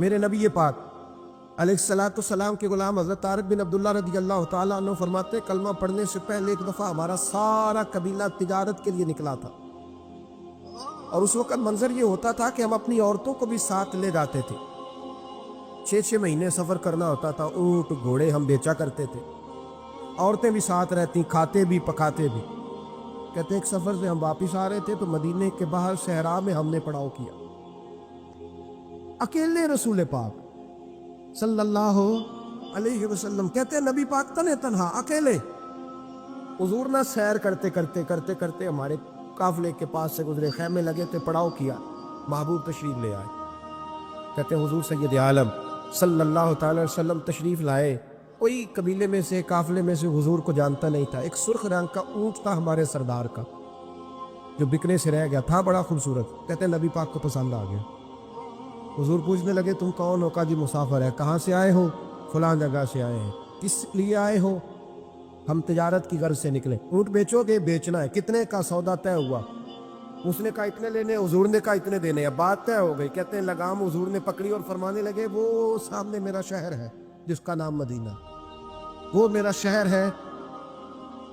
میرے نبی پاک علیہ السلام کے غلام حضرت طارق بن عبداللہ رضی اللہ تعالیٰ عنہ فرماتے کلمہ پڑھنے سے پہلے ایک دفعہ ہمارا سارا قبیلہ تجارت کے لیے نکلا تھا، اور اس وقت منظر یہ ہوتا تھا کہ ہم اپنی عورتوں کو بھی ساتھ لے جاتے تھے۔ 6 مہینے سفر کرنا ہوتا تھا، اونٹ گھوڑے ہم بیچا کرتے تھے، عورتیں بھی ساتھ رہتی، کھاتے بھی پکاتے بھی۔ کہتے ایک سفر سے ہم واپس آ رہے تھے تو مدینے کے باہر صحرا میں ہم نے پڑاؤ کیا، اکیلے رسول پاک صلی اللہ علیہ وسلم، کہتے ہیں نبی پاک تنہا اکیلے۔ حضور نہ سیر کرتے کرتے ہمارے قافلے کے پاس سے گزرے، خیمے لگے تھے، پڑاؤ کیا، محبوب تشریف لے آئے۔ کہتے ہیں حضور سید عالم صلی اللہ تعالی وسلم تشریف لائے، کوئی قبیلے میں سے قافلے میں سے حضور کو جانتا نہیں تھا۔ ایک سرخ رنگ کا اونٹ تھا ہمارے سردار کا جو بکنے سے رہ گیا تھا، بڑا خوبصورت۔ کہتے ہیں نبی پاک کو پسند آ گیا۔ حضور پوچھنے لگے تم کون ہو؟ کہا جی مسافر ہے۔ کہاں سے آئے ہو؟ فلاں جگہ سے آئے ہیں۔ کس لیے آئے ہو؟ ہم تجارت کی غرض سے نکلے۔ اونٹ بیچو گے؟ بیچنا ہے۔ کتنے کا سودا طے ہوا؟ اس نے کہا اتنے لینے، حضور نے کہا اتنے دینے، اب بات طے ہو گئی۔ کہتے ہیں لگام حضور نے پکڑی اور فرمانے لگے وہ سامنے میرا شہر ہے جس کا نام مدینہ، وہ میرا شہر ہے،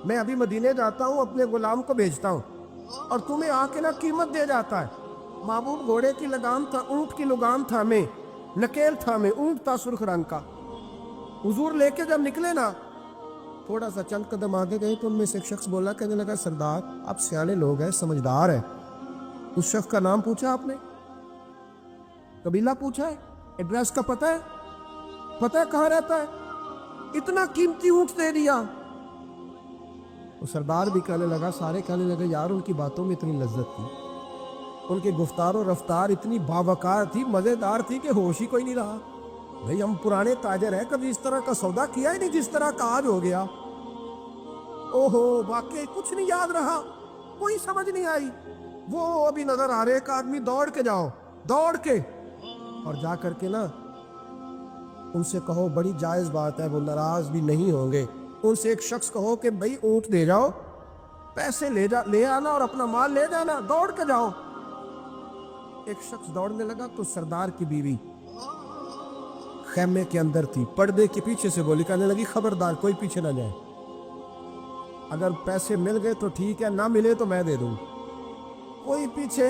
میں ابھی مدینے جاتا ہوں، اپنے غلام کو بھیجتا ہوں اور تمہیں آ کے نہ قیمت دے جاتا ہے۔ محبوب گھوڑے کی لگام تھا، اونٹ کی لگام تھا میں، نکیل تھا میں، اونٹ تھا سرخ رنگ کا۔ حضور لے کے جب نکلے نا، تھوڑا سا چند قدم آگے گئے تو ان میں سے ایک شخص بولا، کہنے لگا سردار آپ سیانے لوگ ہیں، سمجھدار ہیں، اس شخص کا نام پوچھا آپ نے؟ قبیلہ پوچھا ہے؟ ایڈریس کا پتہ ہے کہاں رہتا ہے؟ اتنا قیمتی اونٹ دے دیا۔ وہ سردار بھی کہنے لگا، سارے کہنے لگے یار ان کی باتوں میں اتنی لذت تھی، ان کی گفتار و رفتار اتنی باوقار تھی، مزیدار تھی کہ ہوش ہی کوئی نہیں رہا۔ بھئی ہم پرانے تاجر ہیں، کبھی اس طرح کا سودا کیا ہی نہیں جس طرح کا آج ہو گیا۔ اوہو واقعی کچھ نہیں یاد رہا، کوئی سمجھ نہیں آئی۔ وہ ابھی نظر آ رہے، ایک آدمی دوڑ کے جاؤ، دوڑ کے اور جا کر کے نا ان سے کہو بڑی جائز بات ہے، وہ ناراض بھی نہیں ہوں گے۔ ان سے ایک شخص کہو کہ بھئی اونٹ دے جاؤ، پیسے لے آنا اور اپنا مال لے جانا، دوڑ کے جاؤ۔ ایک شخص دوڑنے لگا تو سردار کی بیوی خیمے کے اندر تھی، پردے کے پیچھے سے بولی، کہنے لگی خبردار کوئی پیچھے نہ جائے، اگر پیسے مل گئے تو ٹھیک ہے، نہ ملے تو میں دے دوں، کوئی پیچھے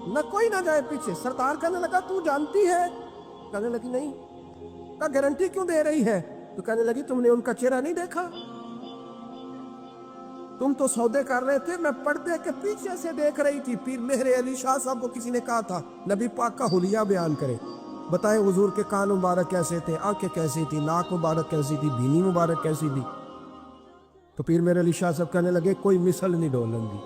نہ، کوئی نہ جائے پیچھے۔ سردار کہنے لگا تو جانتی ہے؟ کہنے لگی نہیں۔ کہا گارنٹی کیوں دے رہی ہے؟ تو کہنے لگی تم نے ان کا چہرہ نہیں دیکھا؟ تم تو سودے کر رہے تھے، میں پردے کے پیچھے سے دیکھ رہی تھی۔ پیر مہر علی شاہ صاحب کو کسی نے کہا تھا نبی پاک کا حلیہ بیان کرے، بتائیں حضور کے کان مبارک کیسے تھے، آنکھیں کیسی تھی، ناک مبارک کیسی تھی، بینی مبارک کیسی تھی۔ تو پیر مہر علی شاہ صاحب کہنے لگے کوئی مثل نہیں ڈھولن دی،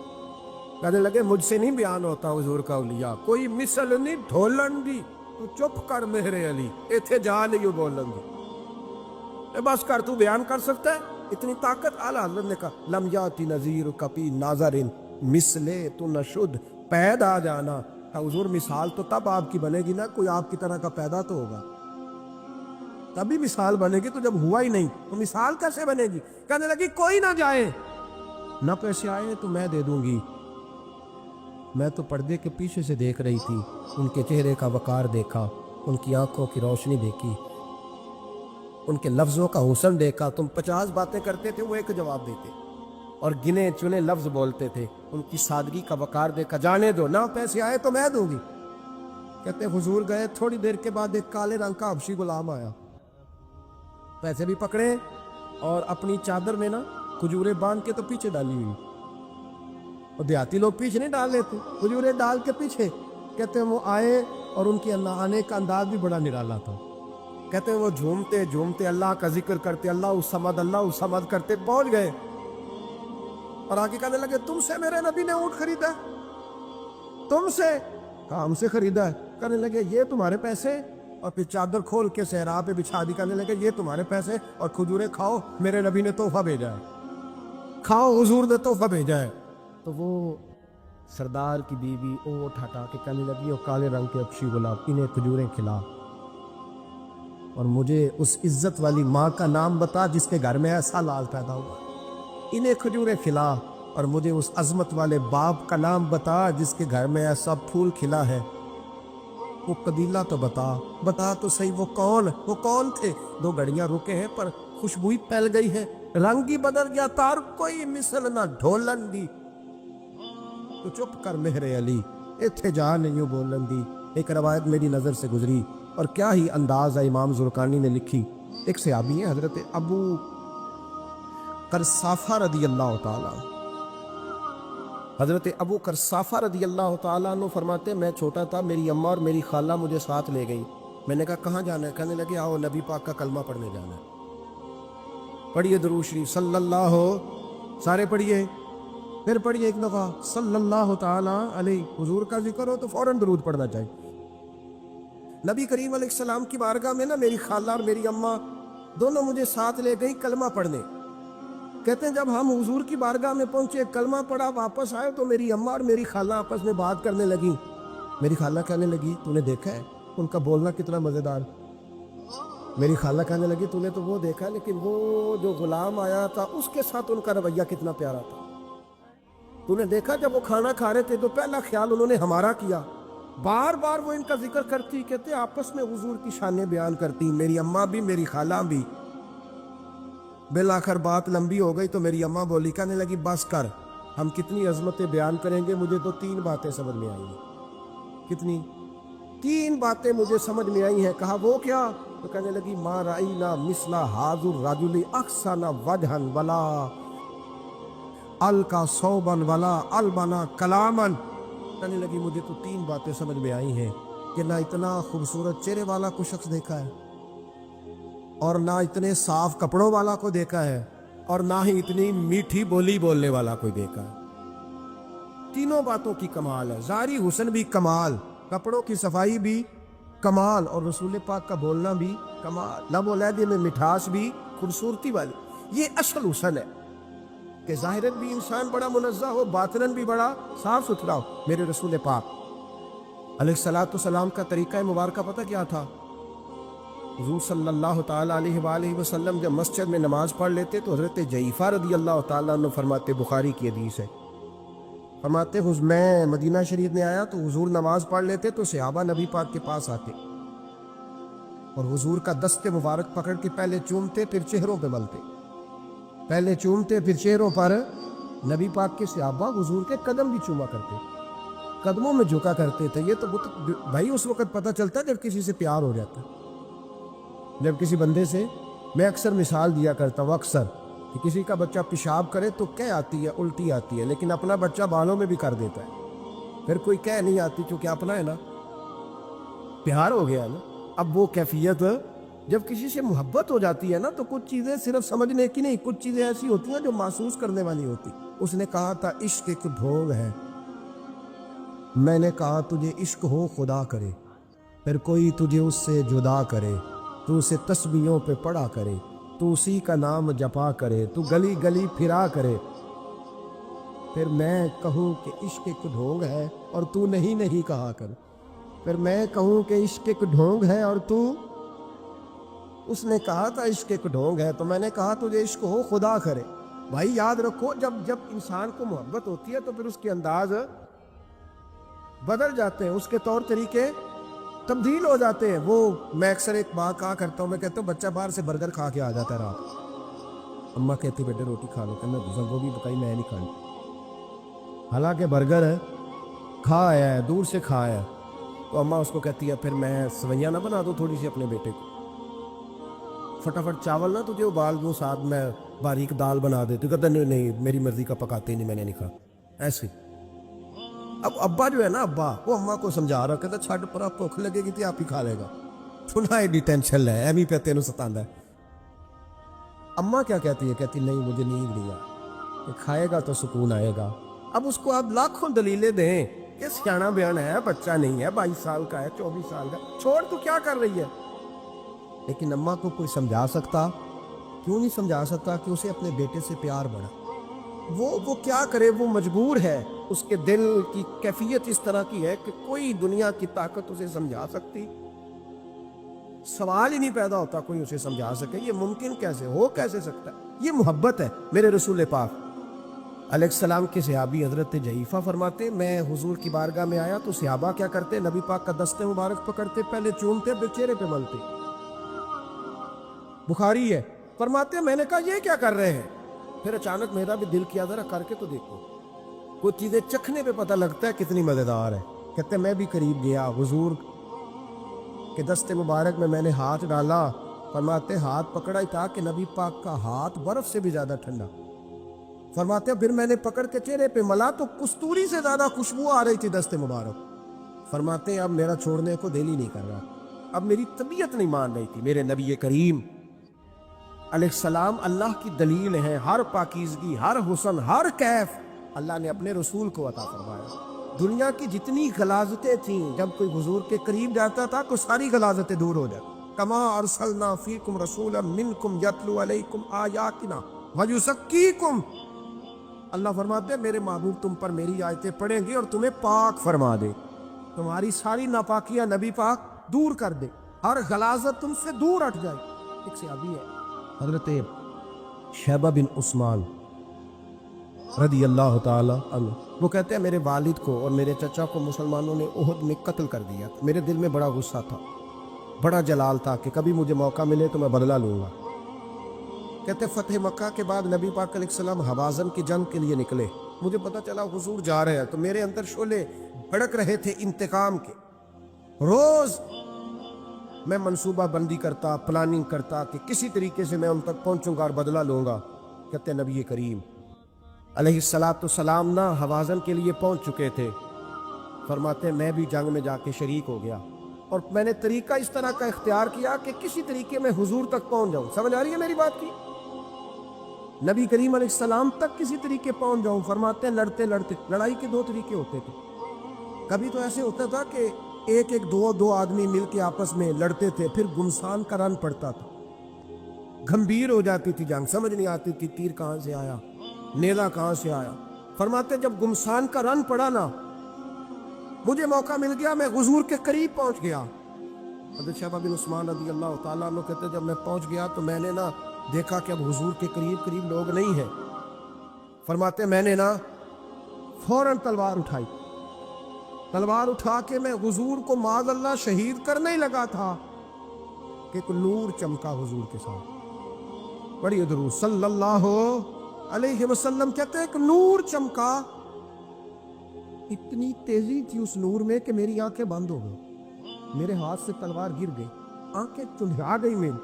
کہنے لگے مجھ سے نہیں بیان ہوتا حضور کا حلیہ، کوئی مثل نہیں ڈھولن دی، تو چپ کر مہر علی، ایتھے جا نہیں بولن دی، بس کر، تو بیان کر سکتا ہے اتنی طاقت؟ اعلیٰ حضرت نے کہا لم یاتی نذیر کپی ناظرین مثلے تو نشد، پیدا جانا۔ حضور مثال تو تب آپ کی بنے گی نا، کوئی آپ کی طرح کا پیدا تو ہوگا، تبھی مثال بنے گی، تو جب ہوا ہی نہیں تو مثال کیسے بنے گی؟ کہنے لگی کوئی نہ جائے، نہ پیسے آئے تو میں دے دوں گی۔ میں تو پردے کے پیچھے سے دیکھ رہی تھی، ان کے چہرے کا وقار دیکھا، ان کی آنکھوں کی روشنی دیکھی، ان کے لفظوں کا حسن دیکھا۔ تم 50 باتیں کرتے تھے، وہ ایک جواب دیتے، اور گنے چنے لفظ بولتے تھے، ان کی سادگی کا وقار دیکھا۔ جانے دو، نہ پیسے آئے تو میں دوں گی۔ کہتے حضور گئے، تھوڑی دیر کے بعد ایک کالے رنگ کا حبشی غلام آیا، پیسے بھی پکڑے اور اپنی چادر میں نا کھجوریں باندھ کے تو پیچھے ڈالی ہوئی، اور دیہاتی لوگ پیچھے نہیں ڈال لیتے، کھجوریں ڈال کے پیچھے۔ کہتے ہیں وہ آئے اور ان کے آنے کا انداز بھی بڑا نرالا تھا۔ کہتے ہیں وہ جھومتے جھومتے اللہ کا ذکر کرتے، اللہ الصمد کرتے پہنچ گئے، اور آگے کہنے لگے تم سے میرے نبی نے اونٹ خریدا ہے؟ تم سے؟ کہا ہم سے خریدا ہے۔ کہنے لگے یہ تمہارے پیسے؟ اور پھر چادر کھول کے صحرا پہ بچھا دی، کہنے لگے یہ تمہارے پیسے، اور کھجوریں کھاؤ، میرے نبی نے تحفہ بھیجا ہے، کھاؤ، حضور نے تحفہ بھیجا ہے۔ تو وہ سردار کی بیوی اونٹ ہٹا کے کہنے لگی وہ کالے رنگ کے حبشی غلام، انہیں کھجوریں کھلا، اور مجھے اس عزت والی ماں کا نام بتا جس کے گھر میں ایسا لال پیدا ہوا، انہیں کھجوریں کھلا، اور مجھے اس عظمت والے باپ کا نام بتا جس کے گھر میں ایسا پھول کھلا ہے۔ وہ قبیلہ تو بتا تو صحیح وہ کون تھے؟ 2 گھڑیاں رکے ہیں پر خوشبوئی پھیل گئی ہے، رنگ ہی بدل گیا، تار کوئی مثل نہ ڈھولن دی۔ تو چپ کر مہر علی، اتھے جا نہیں بولن دی۔ ایک روایت میری نظر سے گزری اور کیا ہی انداز ہے، امام زرقانی نے لکھی۔ ایک صحابی ہیں حضرت ابو قرصافہ رضی اللہ تعالیٰ، حضرت ابو قرصافہ رضی اللہ تعالیٰ عنہ فرماتے میں چھوٹا تھا، میری اماں اور میری خالہ مجھے ساتھ لے گئی۔ میں نے کہا کہاں جانا ہے؟ کہنے لگے آؤ نبی پاک کا کلمہ پڑھنے جانا ہے۔ پڑھیے درود شریف صلی اللہ، سارے پڑھیے، پھر پڑھیے ایک دفعہ صلی اللہ تعالیٰ علیہ۔ حضور کا ذکر ہو تو فوراً درود پڑھنا چاہیے۔ نبی کریم علیہ السلام کی بارگاہ میں نا میری خالہ اور میری اماں دونوں مجھے ساتھ لے گئی کلمہ پڑھنے۔ کہتے ہیں جب ہم حضور کی بارگاہ میں پہنچے، کلمہ پڑھا، واپس آئے تو میری اماں اور میری خالہ آپس میں بات کرنے لگی۔ میری خالہ کہنے لگی تو نے دیکھا ہے ان کا بولنا کتنا مزیدار؟ میری خالہ کہنے لگی تو نے تو وہ دیکھا لیکن وہ جو غلام آیا تھا اس کے ساتھ ان کا رویہ کتنا پیارا تھا۔ تو نے دیکھا جب وہ کھانا کھا رہے تھے تو پہلا خیال انہوں نے ہمارا کیا۔ بار بار وہ ان کا ذکر کرتی، کہتے آپس میں حضور کی شانیں بیان کرتی، میری اماں بھی میری خالہ بھی۔ بالآخر بات لمبی ہو گئی تو میری اماں بولی، کہنے لگی بس کر، ہم کتنی عظمتیں بیان کریں گے، مجھے تو 3 باتیں سمجھ میں آئی ہیں۔ کتنی؟ 3 باتیں مجھے سمجھ میں آئی ہیں۔ کہا وہ کیا؟ تو کہنے لگی ما رأینا مثل ھذا الرجل احسن وجھا ولا القا ثوبا ولا البنا کلاما۔ کہنے لگی مجھے تو 3 باتیں سمجھ میں آئی ہیں کہ نہ اتنا خوبصورت چہرے والا کوئی شخص دیکھا ہے، اور نہ اتنے صاف کپڑوں والا کو دیکھا ہے، اور نہ ہی اتنی میٹھی بولی بولنے والا کوئی دیکھا ہے۔ تینوں باتوں کی کمال ہے، ظاہری حسن بھی کمال، کپڑوں کی صفائی بھی کمال، اور رسول پاک کا بولنا بھی کمال، لب و لہجے میں مٹھاس بھی خوبصورتی والی۔ یہ اصل حسن ہے کہ ظاہراً بھی انسان بڑا منزہ ہو، باطناً بھی بڑا صاف ستھرا ہو۔ میرے رسول پاک علیہ الصلوۃ والسلام کا طریقہ مبارکہ پتہ کیا تھا؟ حضور صلی اللہ تعالیٰ علیہ وآلہ وسلم جب مسجد میں نماز پڑھ لیتے تو حضرت جعفر رضی اللہ تعالیٰ عنہ فرماتے، بخاری کی حدیث ہے، فرماتے میں مدینہ شریف میں آیا تو حضور نماز پڑھ لیتے تو صحابہ نبی پاک کے پاس آتے اور حضور کا دست مبارک پکڑ کے پہلے چومتے پھر چہروں پہ ملتے، پہلے چومتے پھر چہروں پر۔ نبی پاک کے صحابہ حضور کے قدم بھی چوما کرتے، قدموں میں جھکا کرتے تھے۔ یہ تو بھائی اس وقت پتہ چلتا ہے جب کسی سے پیار ہو جاتا ہے، جب کسی بندے سے، میں اکثر مثال دیا کرتا ہوں اکثر کہ کسی کا بچہ پیشاب کرے تو کہہ آتی ہے، الٹی آتی ہے، لیکن اپنا بچہ بالوں میں بھی کر دیتا ہے، پھر کوئی کہہ نہیں آتی کیونکہ اپنا ہے نا، پیار ہو گیا نا۔ اب وہ کیفیت جب کسی سے محبت ہو جاتی ہے نا تو کچھ چیزیں صرف سمجھنے کی نہیں، کچھ چیزیں ایسی ہوتی ہیں جو محسوس کرنے والی ہوتی۔ اس نے کہا تھا عشق ایک ڈھونگ ہے، میں نے کہا تجھے عشق ہو خدا کرے، پھر کوئی تجھے اس سے جدا کرے، تو اسے تسبیحوں پہ پڑھا کرے، تو اسی کا نام جپا کرے، تو گلی گلی پھرا کرے، پھر میں کہوں کہ عشق ایک ڈھونگ ہے اور تو نہیں کہا کر، پھر میں کہوں کہ عشق ایک ڈھونگ ہے اور تو، اس نے کہا تھا عشق ایک ڈھونگ ہے تو میں نے کہا تجھے عشق ہو خدا کرے۔ بھائی یاد رکھو جب انسان کو محبت ہوتی ہے تو پھر اس کے انداز بدل جاتے ہیں، اس کے طور طریقے تبدیل ہو جاتے ہیں۔ وہ میں اکثر ایک بات کہا کرتا ہوں، میں کہتا ہوں بچہ باہر سے برگر کھا کے آ جاتا ہے رات، اماں کہتی بیٹے روٹی کھا لو، کہنا وہ بھی بتائی میں نہیں کھانی، حالانکہ برگر ہے، کھا آیا ہے، دور سے کھا آیا ہے، تو اماں اس کو کہتی ہے پھر میں سویاں نہ بنا دو تھوڑی سی اپنے بیٹے کو، فٹافٹ چاول نہ تجھے ابال دوں، ساتھ میں باریک دال بنا دے، تو کہتا نہیں میری مرضی کا پکاتے نہیں، میں نے نہیں کھا ایسے۔ اب ابا جو ہے نا، ابا وہ اماں کو سمجھا رہا، کہتا چھڈ پرا، بھوک لگے گی تو آپ ہی کھا لے گا، سنا ایڈی ٹینشن ہے ایویں پہ تینوں ستاندا ہے۔ اماں کیا کہتی ہے؟ کہتی نہیں مجھے نیند نہیں آ، کھائے گا تو سکون آئے گا۔ اب اس کو آپ لاکھوں دلیلیں دیں کہ سیاںا بیان ہے، بچہ نہیں ہے، 22 سال کا ہے، 24 سال کا، چھوڑ تو کیا کر رہی ہے؟ لیکن اماں کو کوئی سمجھا سکتا؟ کیوں نہیں سمجھا سکتا کہ اسے اپنے بیٹے سے پیار بڑھا، وہ کیا کرے، وہ مجبور ہے، اس کے دل کی کیفیت اس طرح کی ہے کہ کوئی دنیا کی طاقت اسے سمجھا سکتی؟ سوال ہی نہیں پیدا ہوتا کوئی اسے سمجھا سکے، یہ ممکن کیسے ہو، کیسے سکتا ہے؟ یہ محبت ہے میرے رسول پاک علیہ السلام کے صحابی حضرت جعفہ فرماتے میں حضور کی بارگاہ میں آیا تو صحابہ کیا کرتے؟ نبی پاک کا دست مبارک پکڑتے، پہلے چومتے، پھر چہرے پہ ملتے۔ بخاری ہے۔ فرماتے میں نے کہا یہ کیا کر رہے ہیں؟ پھر اچانک میرا بھی دل کیا ذرا کر کے تو دیکھو، کچھ چیزیں چکھنے پہ پتہ لگتا ہے کتنی مزیدار ہے۔ کہتے میں بھی قریب گیا، حضور کے دست مبارک میں نے ہاتھ ڈالا۔ فرماتے ہاتھ پکڑا ہی تھا کہ نبی پاک کا ہاتھ برف سے بھی زیادہ ٹھنڈا۔ فرماتے پھر میں نے پکڑ کے چہرے پہ ملا تو کستوری سے زیادہ خوشبو آ رہی تھی دست مبارک۔ فرماتے اب میرا چھوڑنے کو دل ہی نہیں کر رہا، اب میری طبیعت نہیں مان رہی تھی۔ میرے نبی کریم علیہ السلام اللہ کی دلیل ہیں، ہر پاکیزگی، ہر حسن، ہر کیف اللہ نے اپنے رسول کو عطا فرمایا۔ دنیا کی جتنی غلاظتیں تھیں، جب کوئی حضور کے قریب جاتا تھا تو ساری غلاظتیں دور ہو جاتی۔ کما ارسلنا فیکم رسولا منکم یتلو علیکم آیاتنا ویزکیکم، اللہ فرماتے ہیں میرے محبوب تم پر میری آیتیں پڑھیں گے اور تمہیں پاک فرما دے، تمہاری ساری ناپاکیاں نبی پاک دور کر دے، ہر غلاظت تم سے دور ہٹ جائے۔ ایک صحابی ہے حضرت شیبہ بن عثمان رضی اللہ تعالی عنہ، وہ کہتے ہیں میرے والد کو اور میرے چچا کو مسلمانوں نے احد میں قتل کر دیا تھا۔ میرے دل میں بڑا غصہ تھا، بڑا جلال تھا کہ کبھی مجھے موقع ملے تو میں بدلہ لوں گا۔ کہتے فتح مکہ کے بعد نبی پاک علیہ السلام حوازن کی جنگ کے لیے نکلے، مجھے پتا چلا حضور جا رہے ہیں تو میرے اندر شعلے بھڑک رہے تھے انتقام کے۔ روز میں منصوبہ بندی کرتا، پلاننگ کرتا کہ کسی طریقے سے میں ان تک پہنچوں گا اور بدلہ لوں گا۔ کہتے نبی کریم علیہ السلام نہ حوازن کے لیے پہنچ چکے تھے۔ فرماتے میں بھی جنگ میں جا کے شریک ہو گیا اور میں نے طریقہ اس طرح کا اختیار کیا کہ کسی طریقے میں حضور تک پہنچ جاؤں۔ سمجھ آ رہی ہے میری بات کی؟ نبی کریم علیہ السلام تک کسی طریقے پہنچ جاؤں۔ فرماتے ہیں لڑتے لڑتے، لڑائی کے دو طریقے ہوتے تھے، کبھی تو ایسے ہوتا تھا کہ ایک دو آدمی مل کے آپس میں لڑتے تھے، پھر گمسان کا رن پڑتا تھا، گھمبیر ہو جاتی تھی جنگ، سمجھ نہیں آتی تھی تیر کہاں سے آیا، نیزہ کہاں سے آیا۔ فرماتے جب گمسان کا رن پڑا نا، مجھے موقع مل گیا، میں حضور کے قریب پہنچ گیا۔ حضرت شیبہ بن عثمان رضی اللہ تعالیٰ عنہ کہتے جب میں پہنچ گیا تو میں نے نا دیکھا کہ اب حضور کے قریب لوگ نہیں ہیں۔ فرماتے میں نے نا فوراً تلوار اٹھائی، تلوار اٹھا کے میں حضور کو معاذ اللہ شہید کرنے ہی لگا تھا کہ ایک نور چمکا حضور کے ساتھ۔ بڑی درود صلی اللہ علیہ وسلم، کہتے ایک نور چمکا، اتنی تیزی تھی اس نور میں کہ میری آنکھیں بند ہو گئی، میرے ہاتھ سے تلوار گر گئی، آنکھیں چندھا گئی میری۔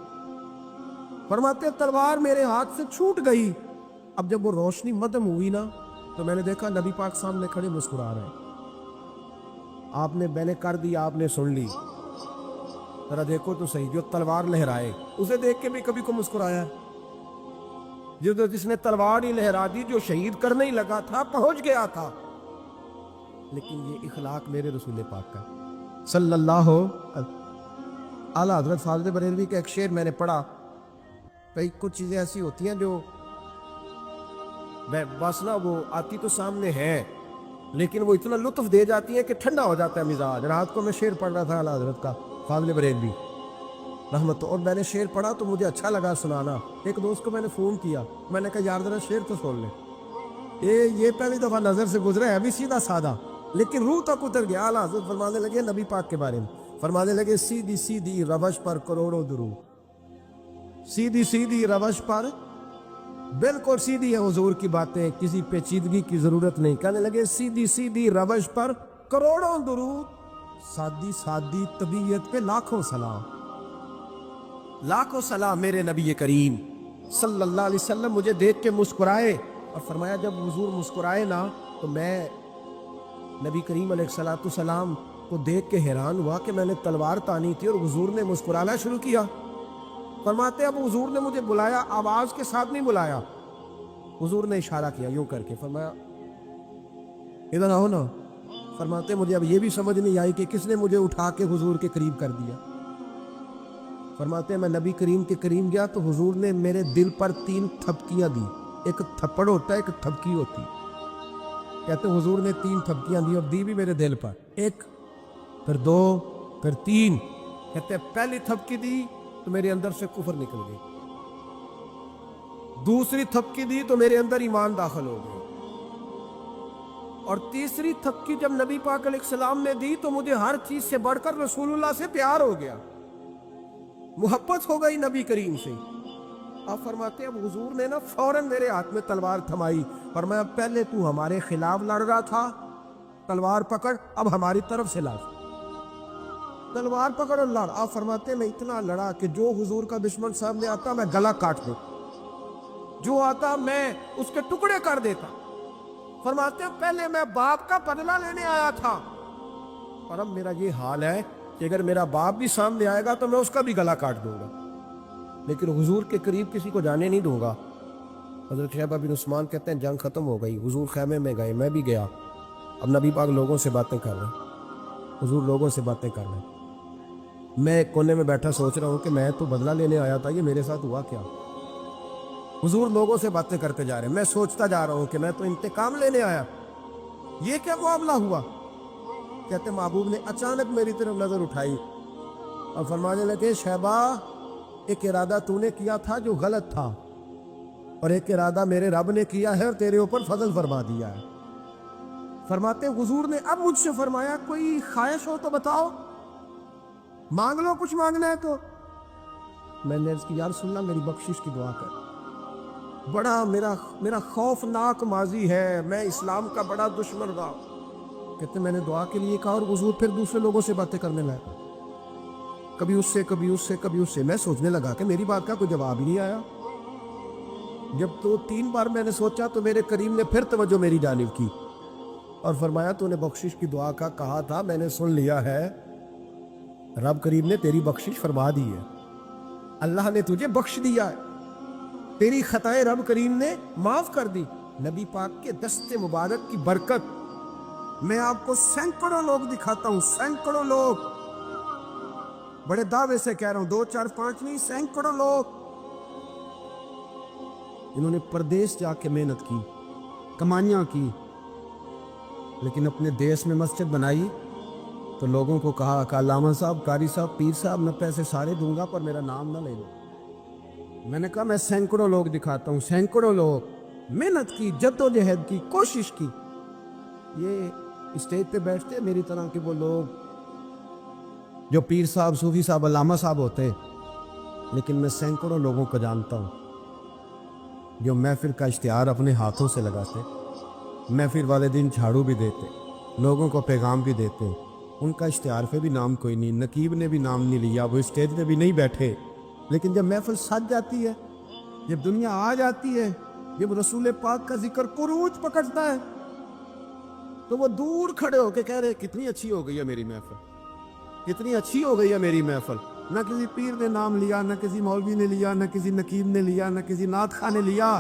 فرماتے تلوار میرے ہاتھ سے چھوٹ گئی۔ اب جب وہ روشنی مدھم ہوئی نا تو میں نے دیکھا نبی پاک سامنے کھڑے مسکرا رہے ہیں۔ آپ نے میں نے کر دی، آپ نے سن لی، ذرا دیکھو تو صحیح، جو تلوار لہرائے اسے دیکھ کے بھی کبھی کو مسکرایا ہے؟ جس نے تلوار ہی لہرا دی، جو شہید کرنے ہی لگا تھا، پہنچ گیا تھا۔ لیکن یہ اخلاق میرے رسول پاک کا صلی اللہ اعلیٰ حضرت فاضل بریلوی کا ایک شعر میں نے پڑھا، کئی کچھ چیزیں ایسی ہوتی ہیں جو بس نا وہ آتی تو سامنے ہے لیکن وہ اتنا لطف دے جاتی ہیں کہ ٹھنڈا ہو جاتا ہے مزاج۔ رات کو میں شعر پڑھ رہا تھا اعلیٰ حضرت کا فاضل بریلوی رحمت، اور میں نے شعر پڑھا تو مجھے اچھا لگا سنانا۔ ایک دوست کو میں نے فون کیا، میں نے کہا یار ذرا شعر تو سن لے، یہ پہلی دفعہ نظر سے گزرا ہے، ابھی سیدھا سادہ لیکن روح تک اتر گیا۔ اعلیٰ حضرت فرمانے لگے نبی پاک کے بارے میں، فرمانے لگے سیدھی سیدھی روش پر کروڑوں درود، سیدھی سیدھی روش پر بالکل سیدھی ہے حضور کی باتیں، کسی پیچیدگی کی ضرورت نہیں۔ کہنے لگے سیدھی سیدھی روش پر کروڑوں درود، سادی سادی طبیعت پہ لاکھوں سلام، لاکھوں سلام میرے نبی کریم صلی اللہ علیہ وسلم مجھے دیکھ کے مسکرائے، اور فرمایا جب حضور مسکرائے نا تو میں نبی کریم علیہ السلام کو دیکھ کے حیران ہوا کہ میں نے تلوار تانی تھی اور حضور نے مسکرانا شروع کیا۔ فرماتے اب حضور نے مجھے بلایا، آواز کے ساتھ نہیں بلایا، حضور نے اشارہ کیا یوں کر کے، فرمایا ادھر آؤ نا۔ فرماتے مجھے اب یہ بھی سمجھ نہیں آئی کہ کس نے مجھے اٹھا کے حضور کے قریب کر دیا۔ فرماتے میں نبی کریم کے قریب گیا تو حضور نے میرے دل پر 3 تھپکیاں دی، ایک تھپڑ ہوتا ہے، ایک تھپکی ہوتی، کہتے حضور نے 3 تھپکیاں دی اور دی بھی میرے دل پر، 1 پھر 2 پھر 3۔ کہتے پہلی تھپکی دی تو میرے اندر سے کفر نکل گئی، دوسری تھپکی دی تو میرے اندر ایمان داخل ہو گئی، اور تیسری تھپکی جب نبی پاک علیہ السلام نے دی تو مجھے ہر چیز سے بڑھ کر رسول اللہ سے پیار ہو گیا، محبت ہو گئی نبی کریم سے۔ آپ فرماتے ہیں اب حضور نے نا فوراً میرے ہاتھ میں تلوار تھمائی، فرمایا پہلے تو ہمارے خلاف لڑ رہا تھا، تلوار پکڑ اب ہماری طرف سے لڑ، تلوار پکڑ اور لڑ۔ آپ فرماتے ہیں میں اتنا لڑا کہ جو حضور کا دشمن سامنے آتا میں گلا کاٹ دیتا، جو آتا میں اس کے ٹکڑے کر دیتا۔ فرماتے ہیں پہلے میں باپ کا بدلہ لینے آیا تھا، اور اب میرا یہ حال ہے کہ اگر میرا باپ بھی سامنے آئے گا تو میں اس کا بھی گلا کاٹ دوں گا، لیکن حضور کے قریب کسی کو جانے نہیں دوں گا۔ حضرت شیبہ بن عثمان کہتے ہیں جنگ ختم ہو گئی، حضور خیمے میں گئے، میں بھی گیا، اب نبی پاک لوگوں سے باتیں کر رہے ہیں، حضور لوگوں سے باتیں کر رہے ہیں، میں ایک کونے میں بیٹھا سوچ رہا ہوں کہ میں تو بدلہ لینے آیا تھا، یہ میرے ساتھ ہوا کیا؟ حضور لوگوں سے باتیں کرتے جا رہے ہیں، میں سوچتا جا رہا ہوں کہ میں تو انتقام لینے آیا، یہ کیا معاملہ ہوا؟ کہتے محبوب نے اچانک میری طرف نظر اٹھائی اور فرمانے لگے شیبہ ایک ارادہ تو نے کیا تھا جو غلط تھا، اور ایک ارادہ میرے رب نے کیا ہے اور تیرے اوپر فضل فرما دیا ہے۔ فرماتے حضور نے اب مجھ سے فرمایا کوئی خواہش ہو تو بتاؤ، مانگ لو کچھ مانگنا ہے تو۔ میں نے عرض کی یا رسول اللہ میری بخشش کی دعا کر، بڑا میرا خوفناک ماضی ہے، میں اسلام کا بڑا دشمن رہا۔ کہتے میں نے دعا کے لیے کہا اور حضور پھر دوسرے لوگوں سے باتیں کرنے لگا، کبھی اس سے کبھی اس سے کبھی اس سے۔ میں سوچنے لگا کہ میری بات کا کوئی جواب ہی نہیں آیا۔ جب تو 3 بار میں نے سوچا تو میرے کریم نے پھر توجہ میری جانب کی اور فرمایا تو نے بخشش کی دعا کا کہا تھا، میں نے سن لیا ہے، رب کریم نے تیری بخشش فرما دی ہے، اللہ نے تجھے بخش دیا ہے، تیری خطائیں رب کریم نے معاف کر دی۔ نبی پاک کے دست مبارک کی برکت میں آپ کو سینکڑوں لوگ دکھاتا ہوں، سینکڑوں لوگ، بڑے دعوے سے کہہ رہا ہوں، 2 4 5 نہیں، سینکڑوں لوگ انہوں نے پردیس جا کے محنت کی، کمائیاں کی، لیکن اپنے دیس میں مسجد بنائی تو لوگوں کو کہا کہ علامہ صاحب، قاری صاحب، پیر صاحب میں پیسے سارے دوں گا پر میرا نام نہ لے لو۔ میں نے کہا میں سینکڑوں لوگ دکھاتا ہوں، سینکڑوں لوگ، محنت کی، جدوجہد کی، کوشش کی۔ یہ اسٹیج پہ بیٹھتے میری طرح کے وہ لوگ جو پیر صاحب، صوفی صاحب، علامہ صاحب ہوتے، لیکن میں سینکڑوں لوگوں کو جانتا ہوں جو محفل کا اشتہار اپنے ہاتھوں سے لگاتے، محفل والے دن جھاڑو بھی دیتے، لوگوں کو پیغام بھی دیتے، ان کا اشتہار پہ بھی نام کوئی نہیں، نقیب نے بھی نام نہیں لیا، وہ اسٹیج پہ بھی نہیں بیٹھے، لیکن جب محفل سج جاتی ہے، جب دنیا آ جاتی ہے، جب رسول پاک کا ذکر قروج پکڑتا ہے تو وہ دور کھڑے ہو کے کہہ رہے کتنی اچھی ہو گئی ہے میری محفل، کتنی اچھی ہو گئی ہے میری محفل، نہ کسی پیر نے نام لیا، نہ کسی مولوی نے لیا، نہ کسی نقیب نے لیا، نہ کسی نعت خواہ نے لیا،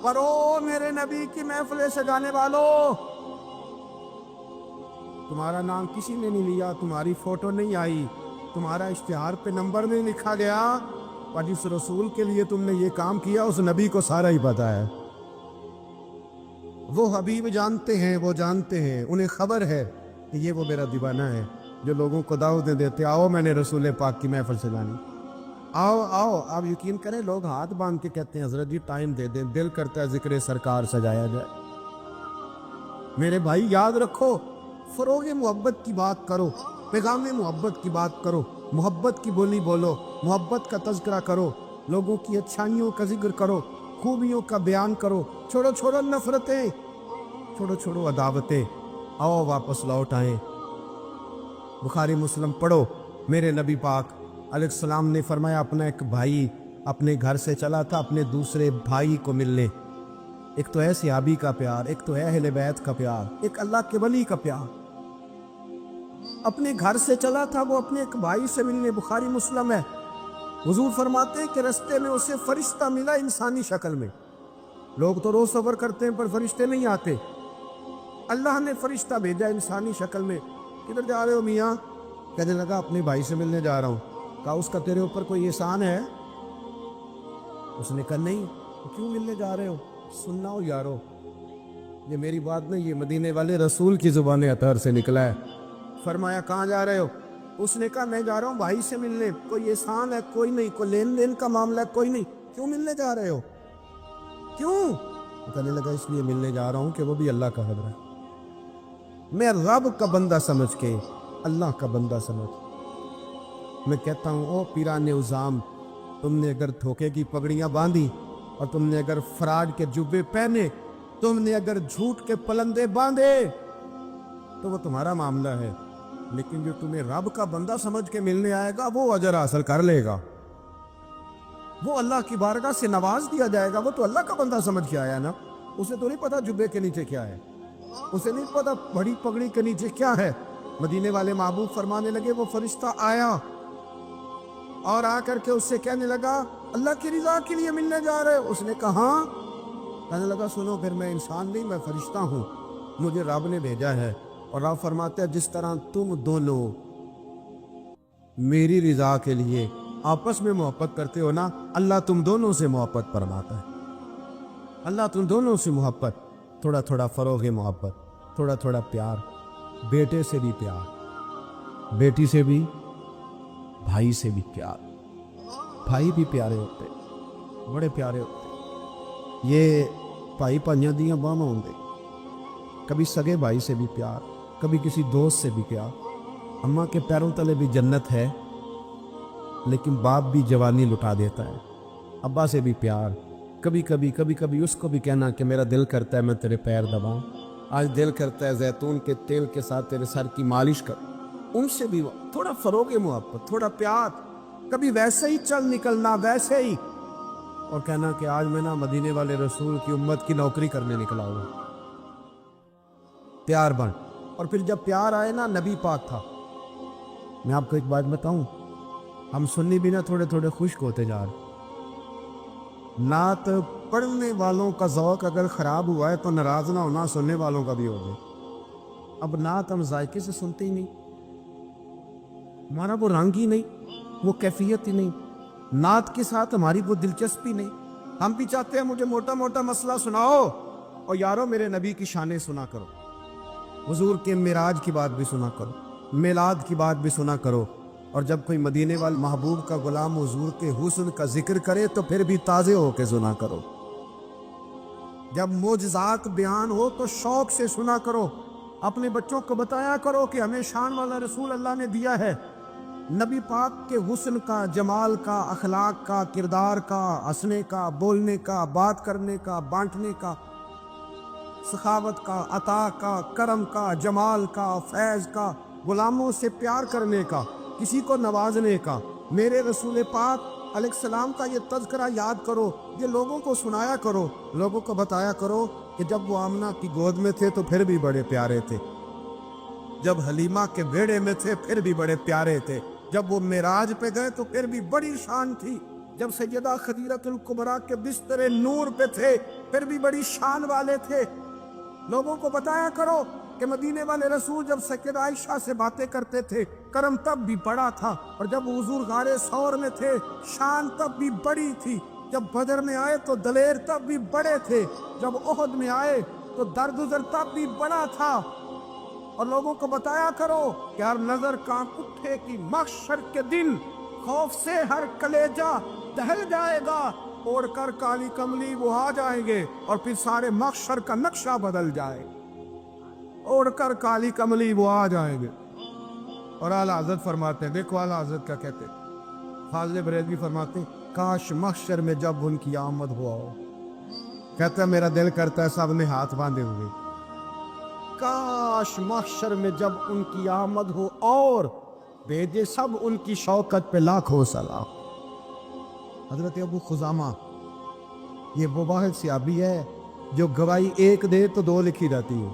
پر او میرے نبی کی محفلیں سجانے والوں، تمہارا نام کسی نے نہیں لیا، تمہاری فوٹو نہیں آئی، تمہارا اشتہار پہ نمبر نہیں لکھا گیا، پر جس رسول کے لیے تم نے یہ کام کیا اس نبی کو سارا ہی پتا ہے، وہ حبیب جانتے ہیں، وہ جانتے ہیں، انہیں خبر ہے کہ یہ وہ میرا دیوانہ ہے جو لوگوں کو دعوتیں دیتے، آؤ میں نے رسول پاک کی محفل سجانی، آؤ آؤ۔ آپ یقین کریں لوگ ہاتھ باندھ کے کہتے ہیں حضرت جی ٹائم دے دیں، دل کرتا ہے ذکر سرکار سجایا جائے۔ میرے بھائی یاد رکھو، فروغ محبت کی بات کرو، پیغام محبت کی بات کرو، محبت کی بولی بولو، محبت کا تذکرہ کرو، لوگوں کی اچھائیوں کا ذکر کرو، خوبیوں کا بیان کرو، چھوڑو چھوڑو نفرتیں، چھوڑو چھوڑو عداوتیں، آؤ واپس لوٹ آئیں۔ بخاری مسلم پڑھو، میرے نبی پاک علیہ السلام نے فرمایا اپنا ایک بھائی اپنے گھر سے چلا تھا اپنے دوسرے بھائی کو ملنے، ایک تو ہے صحابی کا پیار، ایک تو ہے اہل بیت کا پیار، ایک اللہ کے ولی کا پیار، اپنے گھر سے چلا تھا وہ اپنے ایک بھائی سے ملنے، بخاری مسلم ہے۔ حضور فرماتے ہیں کہ رستے میں اسے فرشتہ ملا انسانی شکل میں، لوگ تو روز سفر کرتے ہیں پر فرشتے نہیں آتے، اللہ نے فرشتہ بھیجا انسانی شکل میں۔ کدھر جا رہے ہو میاں؟ کہنے لگا اپنے بھائی سے ملنے جا رہا ہوں۔ کہا اس کا تیرے اوپر کوئی احسان ہے؟ اس نے کہا نہیں۔ کیوں ملنے جا رہے ہو؟ سننا ہو یارو، یہ میری بات نہیں، یہ مدینے والے رسول کی زبان اطہر سے نکلا ہے۔ فرمایا کہاں جا رہے ہو؟ اس نے کہا میں جا رہا ہوں بھائی سے ملنے، کوئی احسان ہے؟ کوئی نہیں، کوئی لین دین کا معاملہ ہے؟ کوئی نہیں۔ کیوں ملنے جا رہے ہو؟ کیوں؟ کہنے لگا اس لیے ملنے جا رہا ہوں کہ وہ بھی اللہ کا حضر ہے، میں رب کا بندہ سمجھ کے، اللہ کا بندہ سمجھ، میں کہتا ہوں او پیران عظام، تم نے اگر دھوکے کی پگڑیاں باندھی اور تم نے اگر فراڈ کے جبے پہنے، تم نے اگر جھوٹ کے پلندے باندھے تو وہ تمہارا معاملہ ہے، لیکن جو تمہیں رب کا بندہ سمجھ کے ملنے آئے گا وہ اجر حاصل کر لے گا، وہ اللہ کی بارگاہ سے نواز دیا جائے گا۔ وہ تو اللہ کا بندہ سمجھ کے آیا نا، اسے تو نہیں پتا جبے کے نیچے کیا ہے، اسے نہیں پتا بڑی پگڑی کے نیچے کیا ہے۔ مدینے والے محبوب فرمانے لگے وہ فرشتہ آیا اور آ کر کے اس سے کہنے لگا اللہ کی رضا کے لیے ملنے جا رہے؟ اس نے کہا ہاں۔ کہنے لگا سنو، پھر میں انسان نہیں، میں فرشتہ ہوں، مجھے رب نے بھیجا ہے۔ اور رب فرماتے ہیں جس طرح تم دونوں میری رضا کے لیے آپس میں محبت کرتے ہو نا، اللہ تم دونوں سے محبت فرماتا ہے، اللہ تم دونوں سے محبت، تھوڑا تھوڑا فروغ محبت، تھوڑا تھوڑا پیار، بیٹے سے بھی پیار، بیٹی سے بھی، بھائی سے بھی پیار۔ بھائی بھی پیارے ہوتے، بڑے پیارے ہوتے، یہ بھائی پانیاں دیاں باہم ہوندے، کبھی سگے بھائی سے بھی پیار، کبھی کسی دوست سے بھی پیار۔ اماں کے پیروں تلے بھی جنت ہے، لیکن باپ بھی جوانی لٹا دیتا ہے۔ ابا سے بھی پیار، کبھی کبھی اس کو بھی کہنا کہ میرا دل کرتا ہے میں تیرے پیر دباؤں، آج دل کرتا ہے زیتون کے تیل کے ساتھ تیرے سر کی مالش کر۔ ان سے بھی تھوڑا فروغ محبت، تھوڑا پیار، کبھی ویسے ہی چل نکلنا، ویسے ہی، اور کہنا کہ آج میں نا مدینے والے رسول کی امت کی نوکری کرنے نکلا ہوں۔ پیار بن، اور پھر جب پیار آئے نا، نبی پاک تھا۔ میں آپ کو ایک بات بتاؤں، ہم سنی بھی نا تھوڑے تھوڑے خشک ہوتے جا رہے۔ نعت پڑھنے والوں کا ذوق اگر خراب ہوا ہے تو ناراض نہ ہونا سننے والوں کا بھی ہو جائے۔ اب نعت ہم ذائقے سے سنتے ہی نہیں، ہمارا وہ رنگ ہی نہیں، وہ کیفیت ہی نہیں، نعت کے ساتھ ہماری وہ دلچسپی نہیں۔ ہم بھی چاہتے ہیں مجھے موٹا موٹا مسئلہ سناؤ، اور یارو میرے نبی کی شانیں سنا کرو، حضور کے معراج کی بات بھی سنا کرو، میلاد کی بات بھی سنا کرو، اور جب کوئی مدینے والے محبوب کا غلام حضور کے حسن کا ذکر کرے تو پھر بھی تازے ہو کے سنا کرو۔ جب معجزات بیان ہو تو شوق سے سنا کرو، اپنے بچوں کو بتایا کرو کہ ہمیں شان والا رسول اللہ نے دیا ہے۔ نبی پاک کے حسن کا، جمال کا، اخلاق کا، کردار کا، ہنسنے کا، بولنے کا، بات کرنے کا، بانٹنے کا، سخاوت کا، عطا کا، کرم کا، جمال کا، فیض کا، غلاموں سے پیار کرنے کا، کسی کو نوازنے کا، میرے رسول پاک علیہ السلام کا یہ تذکرہ یاد کرو، یہ لوگوں کو سنایا کرو، لوگوں کو بتایا کرو کہ جب وہ آمنہ کی گود میں تھے تو پھر بھی بڑے پیارے تھے، جب حلیمہ کے بیڑے میں تھے پھر بھی بڑے پیارے تھے، جب وہ معراج پہ گئے تو پھر بھی بڑی شان تھی، جب سیدہ خدیجہ الکبریٰ کے بستر نور پہ تھے پھر بھی بڑی شان والے تھے۔ لوگوں کو بتایا کرو کہ مدینے والے رسول جب سیدہ عائشہ سے باتیں کرتے تھے کرم تب بھی بڑا تھا، اور جب حضور غار ثور میں تھے شان تب بھی بڑی تھی، جب بدر میں آئے تو دلیر تب بھی بڑے تھے، جب احد میں آئے تو درگزر تب بھی بڑا تھا۔ اور لوگوں کو بتایا کرو کہ ہر نظر کانپ اٹھے کہ محشر کے دن خوف سے ہر کلیجہ دہل جائے گا، اوڑھ کر کالی کملی وہ آ جائیں گے اور پھر سارے محشر کا نقشہ بدل جائے، اوڑھ کر کالی کملی وہ آ جائیں گے۔ اور اعلیٰ حضرت فرماتے ہیں، دیکھو اعلیٰ حضرت کیا کہتے ہیں، فاضل بریلوی فرماتے ہیں کاش محشر میں جب ان کی آمد ہوا ہو، کہتا ہے میرا دل کرتا ہے سب نے ہاتھ باندھے ہوئے، کاش محشر میں جب ان کی آمد ہو اور بھیجے سب ان کی شوکت پہ لاکھوں سلام۔ حضرت ابو خزامہ یہ وہ واحد صحابی ہے جو گواہی ایک دے تو دو لکھی جاتی ہے۔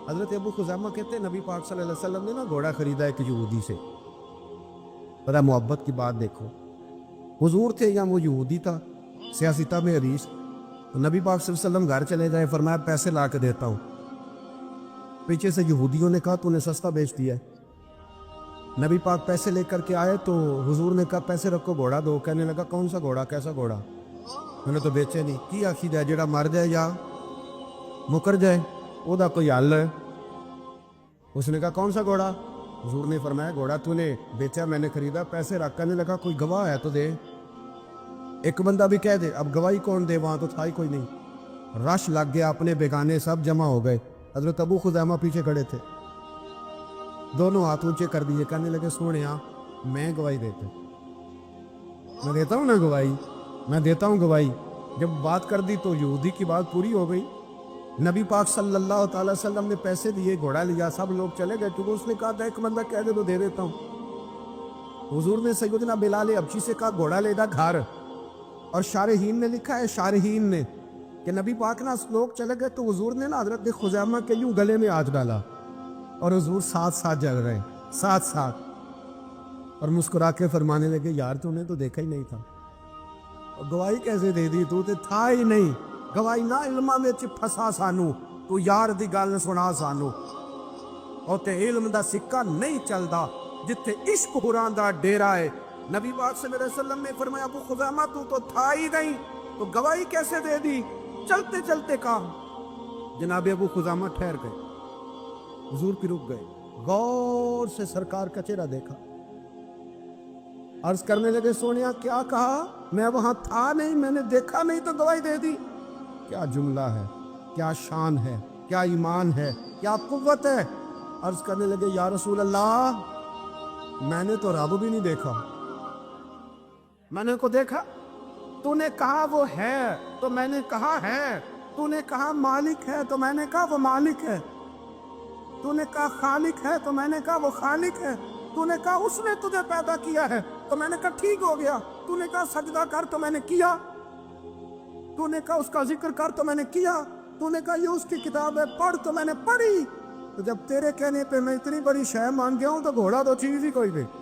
حضرت ابو خزامہ کہتے ہیں نبی پاک صلی اللہ علیہ وسلم نے نا گھوڑا خریدا ایک یہودی سے، ذرا محبت کی بات دیکھو، حضور تھے یا وہ یہودی تھا، سیاستہ میں حدیث، تو نبی پاک صلی اللہ علیہ وسلم گھر چلے جائے، فرمایا پیسے لا کے دیتا ہوں، پیچھے سے یہودیوں نے کہا تو نے سستا بیچ دیا ہے۔ نبی پاک پیسے لے کر کے آئے تو حضور نے کہا پیسے رکھو گھوڑا دو، کہنے لگا کون سا گھوڑا، کیسا گھوڑا، میں نے تو بیچے نہیں، کی آخی جائے جڑا مر جائے یا مکر جائے وہ دا کوئی حل ہے۔ اس نے کہا کون سا گھوڑا، حضور نے فرمایا گھوڑا تو نے بیچا میں نے خریدا، پیسے رکھ، کہنے لگا کوئی گواہ ہے تو دے، ایک بندہ بھی کہہ دے، اب گواہی کون دے، وہاں تو تھا ہی کوئی نہیں، رش لگ گیا، اپنے بیگانے سب جمع ہو گئے، حضرت ابو خزیمہ پیچھے کھڑے تھے، دونوں ہاتھ اونچے کر دیے، کہنے لگے سونیا میں گواہی دیتا ہوں، میں دیتا ہوں نا گواہی، میں دیتا ہوں گواہی۔ جب بات کر دی تو یہودی کی بات پوری ہو گئی۔ نبی پاک صلی اللہ تعالی وسلم نے پیسے دیے، گھوڑا لیا، سب لوگ چلے گئے، کیونکہ اس نے کہا تھا ایک بندہ کہہ دے تو دے دیتا ہوں۔ حضور نے سیدنا بلال ابچی سے کہا گھوڑا لے دا گھر، اور شارحین نے لکھا ہے، شارحین نے، کہ نبی پاک نا لوگ چلے گئے تو حضور نے نا حضرت خزیمہ کے یوں گلے میں ہاتھ ڈالا، اور حضور ساتھ ساتھ جل رہے ہیں، ساتھ ساتھ، اور مسکرا کے فرمانے لگے یار تو نے تو دیکھا ہی نہیں تھا، اور گواہی کیسے دے دی، تو تے تھا ہی نہیں، گواہی نہ علماں وچ پھسا سانو، تو یار دی گل سنا سانو، اور تے علم دا سکہ نہیں چلدا جتھے عشق حراں دا ڈیرا ہے۔ نبی پاک صلی اللہ علیہ وسلم نے فرمایا ابو خزیمہ تو تھا ہی نہیں، تو گواہی کیسے دے دی؟ چلتے چلتے کہا۔ جناب ابو خزیمہ ٹھہر گئے، حضور پہ رک گئے، غور سے سرکار کا چہرہ دیکھا، عرض کرنے لگے سونیا کیا کہا؟ میں وہاں تھا نہیں، میں نے دیکھا نہیں تو گواہی دے دی؟ کیا جملہ ہے، کیا شان ہے، کیا ایمان ہے، کیا قوت ہے۔ عرض کرنے لگے یا رسول اللہ میں نے تو رب بھی نہیں دیکھا، میں نے کو دیکھا، تو نے کہا وہ ہے تو میں نے کہا ہے، تو نے کہا مالک ہے تو میں نے کہا وہ مالک ہے، تو نے کہا خالق ہے تو میں نے کہا وہ خالق ہے، تو نے کہا اس نے تجھے پیدا کیا ہے تو میں نے کہا ٹھیک ہو گیا، تو نے کہا سجدہ کر تو میں نے کیا، تو نے کہا اس کا ذکر کر تو میں نے کیا، تو نے کہا یہ اس کی کتاب ہے پڑھ تو میں نے پڑھی۔ تو جب تیرے کہنے پہ میں اتنی بڑی شے مان گیا ہوں تو گھوڑا تو چیز ہی کوئی نہیں،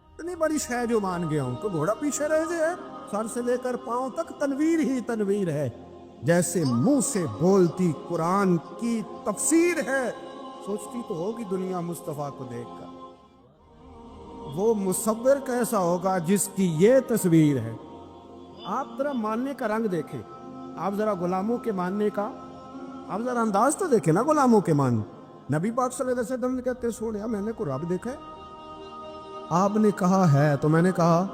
اتنی بڑی شے جو مان گیا ہوں تو گھوڑا پیچھے رہ گیا، سر سے لے کر پاؤں تک تنویر ہی تنویر ہے، جیسے منہ سے بولتی قرآن کی تفسیر ہے۔ سوچتی تو ہوگی دنیا مصطفیٰ کو دیکھ کر وہ مصور کیسا ہوگا جس کی یہ تصویر ہے۔ آپ ذرا ماننے کا رنگ دیکھیں، آپ ذرا غلاموں کے ماننے کا، آپ ذرا انداز تو دیکھیں نا غلاموں کے مان۔ نبی پاک صلی اللہ علیہ وسلم نے کہتے سونیا میں نے کو رب دیکھا ہے، آپ نے کہا ہے تو میں نے کہا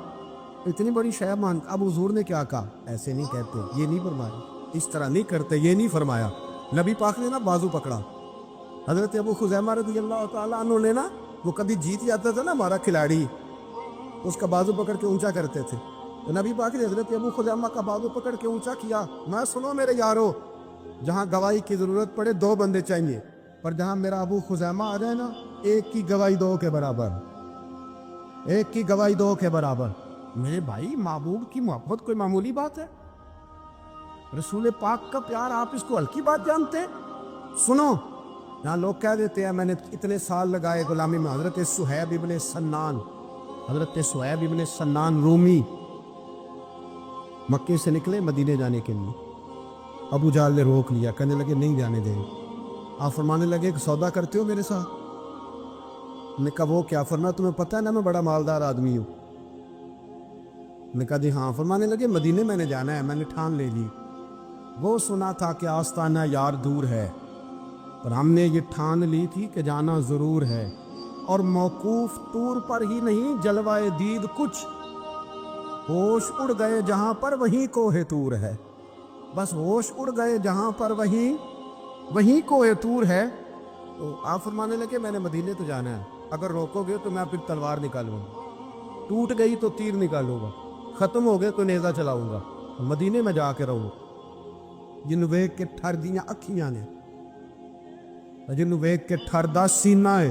اتنی بڑی شے مان۔ اب حضور نے کیا کہا؟ ایسے نہیں کہتے، یہ نہیں فرمایا، اس طرح نہیں کرتے، یہ نہیں فرمایا۔ نبی پاک نے نا بازو پکڑا، حضرت ابو خزیمہ رضی اللہ تعالیٰ عنہ نے نا، وہ کبھی جیت جاتا تھا نا ہمارا کھلاڑی، اس کا بازو پکڑ کے اونچا کرتے تھے، تو نبی پاک نے حضرت ابو خزیمہ کا بازو پکڑ کے اونچا کیا۔ میں سنو میرے یارو، جہاں گواہی کی ضرورت پڑے دو بندے چاہیے، پر جہاں میرا ابو خزیمہ آ جائے نا، ایک کی گواہی دو کے برابر، ایک کی گواہی دو کے برابر۔ میرے بھائی محبوب کی محبت کوئی معمولی بات ہے؟ رسول پاک کا پیار آپ اس کو ہلکی بات جانتے؟ سنو، یہاں لوگ کہہ دیتے ہیں میں نے اتنے سال لگائے غلامی میں۔ حضرت صہیب ابن سنان، حضرت صہیب ابن سنان رومی مکے سے نکلے مدینے جانے کے لیے، ابو جہل نے روک لیا، کہنے لگے نہیں جانے دیں۔ آپ فرمانے لگے کہ سودا کرتے ہو میرے ساتھ؟ نے کہا وہ کیا؟ فرمایا تمہیں پتہ ہے نا میں بڑا مالدار آدمی ہوں۔ نے کہا جی ہاں۔ فرمانے لگے مدینے میں نے جانا ہے، میں نے ٹھان لے لی، وہ سنا تھا کہ آستانہ یار دور ہے، پر ہم نے یہ ٹھان لی تھی کہ جانا ضرور ہے، اور موقوف طور پر ہی نہیں جلوائے دید کچھ، ہوش اڑ گئے جہاں پر وہیں کوہ طور ہے، بس ہوش اڑ گئے جہاں پر وہیں کوہ طور ہے۔ تو آپ فرمانے لگے میں نے مدینے تو جانا ہے، اگر روکو گے تو میں پھر تلوار نکالوں گا، ٹوٹ گئی تو تیر نکالوں گا، ختم ہو گئے تو نیزہ چلاؤں گا، مدینے میں جا کے رہوں۔ جنوں ویکھ کے ٹھر دیاں اکھیاں نے، جنوں ویکھ کے ٹھر دا سینہ ہے،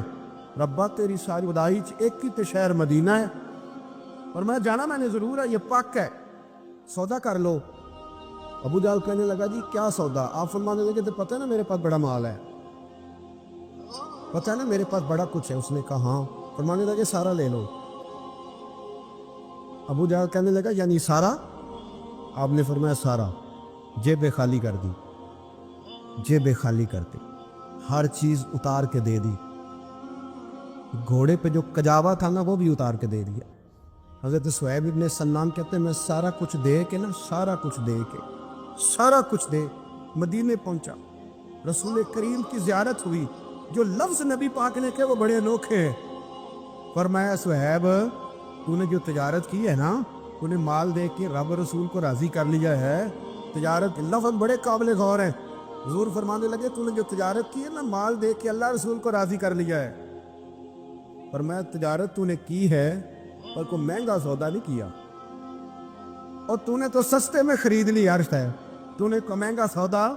ربا تیری ساری ودائی چ ایک ہی تے شہر مدینہ ہے، اور میں جانا میں نے ضرور ہے، یہ پک ہے، سودا کر لو۔ ابو جہل کہنے لگا جی کیا سودا؟ آپ فرمانے لگے تو پتہ ہے نا میرے پاس بڑا مال ہے، پتہ ہے نا میرے پاس بڑا کچھ ہے۔ اس نے کہا ہاں۔ فرمانے لگے سارا لے لو۔ ابو جہل کہنے لگا یعنی سارا؟ آپ نے فرمایا سارا۔ جیبیں خالی کر دی، جیبیں خالی کر دی، ہر چیز اتار کے دے دی، گھوڑے پہ جو کجاوا تھا نا وہ بھی اتار کے دے دیا۔ حضرت صہیب ابن سنان کہتے ہیں میں سارا کچھ دے کے نا، سارا کچھ دے کے، سارا کچھ دے مدینے پہنچا، رسول کریم کی زیارت ہوئی۔ جو لفظ نبی پاک نے کہے وہ بڑے انوکھے ہیں۔ فرمایا صہیب تو نے جو تجارت کی ہے نا، تو نے مال دے کے رب رسول کو راضی کر لیا ہے، تجارت لفظ بڑے قابل غور ہیں۔ حضور فرمانے لگے تو نے جو تجارت کی ہے نا مال دے کے اللہ رسول کو راضی کر لیا ہے، پر میں تجارت تو نے کی ہے پر کوئی مہنگا سودا نہیں کیا، اور تو نے تو سستے میں خرید لی عرش ہے، تو نے کوئی مہنگا سودا